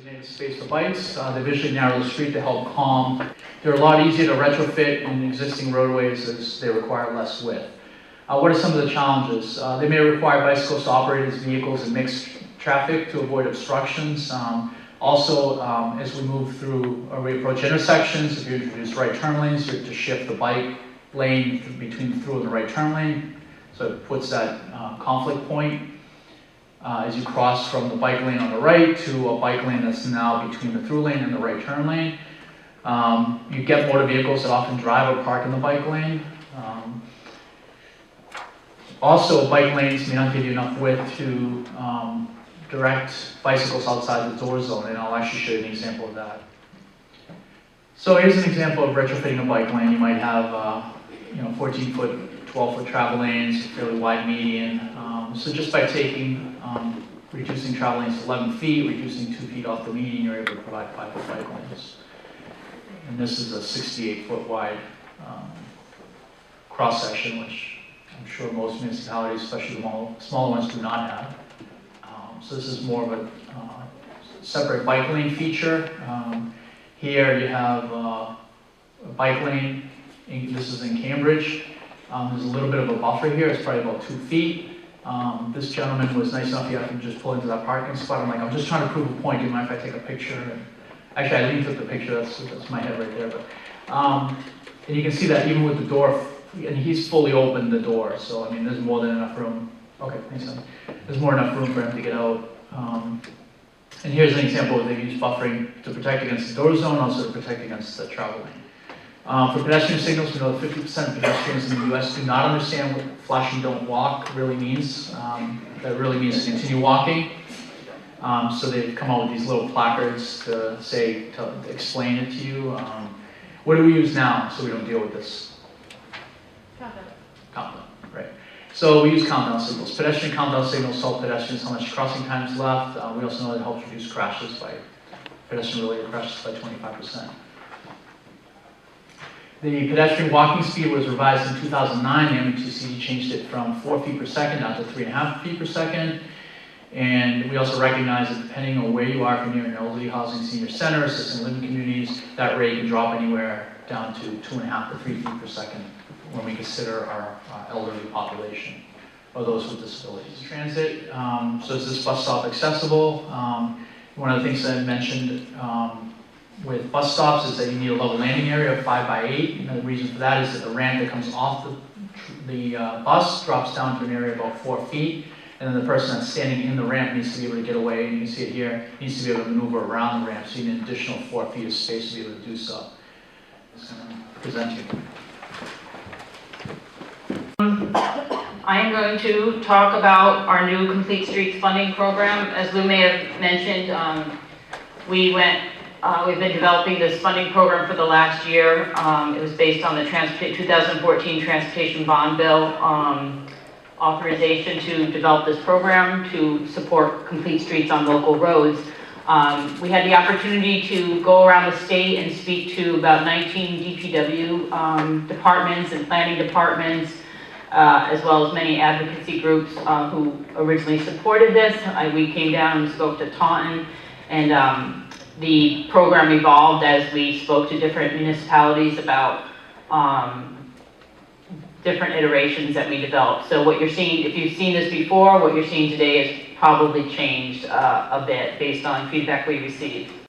designated space for bikes. They visually narrow the street to help calm. They're a lot easier to retrofit in existing roadways as they require less width. What are some of the challenges? They may require bicycles to operate as vehicles in mixed traffic to avoid obstructions. Also, as we move through or we approach intersections, if you introduce right turn lanes, you have to shift the bike lane between the through and the right turn lane. So it puts that conflict point as you cross from the bike lane on the right to a bike lane that's now between the through lane and the right turn lane. You get motor vehicles that often drive or park in the bike lane. Also, bike lanes may not give you enough width to direct bicycles outside the door zone, and I'll actually show you an example of that. So here's an example of retrofitting a bike lane. You might have 14-foot, 12-foot travel lanes, fairly wide median. So just by reducing travel lanes to 11 feet, reducing 2 feet off the median, you're able to provide 5-foot bike lanes. And this is a 68-foot wide cross section, which I'm sure most municipalities, especially the smaller ones, do not have. So this is more of a separate bike lane feature. Here you have a bike lane. This is in Cambridge. There's a little bit of a buffer here. It's probably about 2 feet. This gentleman was nice enough, he had to just pull into that parking spot. I'm like, I'm just trying to prove a point. Do you mind if I take a picture? And actually, I didn't took the picture. That's my head right there. But and you can see that even with the door, and he's fully opened the door. So I mean, there's more than enough room. Okay, thanks, son. There's more than enough room for him to get out. And here's an example where they use buffering to protect against the door zone, also to protect against the travel lane. For pedestrian signals, we know that 50% of pedestrians in the U.S. do not understand what flashing don't walk really means. That really means to continue walking. So they've come out with these little placards to explain it to you. What do we use now so we don't deal with this? Countdown, right. So we use countdown signals. Pedestrian countdown signals tell pedestrians how much crossing time is left. We also know it helps reduce crashes pedestrian-related crashes by 25%. The pedestrian walking speed was revised in 2009. The MUTCD changed it from 4 feet per second down to 3.5 feet per second. And we also recognize that depending on where you are, if you're near an elderly housing senior center, assisted living communities, that rate can drop anywhere down to 2.5 to 3 feet per second when we consider our elderly population or those with disabilities. Transit, so is this bus stop accessible? One of the things that I mentioned with bus stops is that you need a level landing area of 5 by 8. And the reason for that is that the ramp that comes off the bus drops down to an area of about 4 feet. And then the person that's standing in the ramp needs to be able to get away. And you can see it here, needs to be able to maneuver around the ramp. So you need an additional 4 feet of space to be able to do so. I'm just going to present you. I am going to talk about our new Complete Streets funding program. As Lou may have mentioned, we've been developing this funding program for the last year. It was based on the 2014 Transportation Bond Bill authorization to develop this program to support complete streets on local roads. We had the opportunity to go around the state and speak to about 19 DPW departments and planning departments, as well as many advocacy groups who originally supported this. We came down and spoke to Taunton, and the program evolved as we spoke to different municipalities about different iterations that we developed. So what you're seeing, if you've seen this before, what you're seeing today has probably changed a bit based on feedback we received.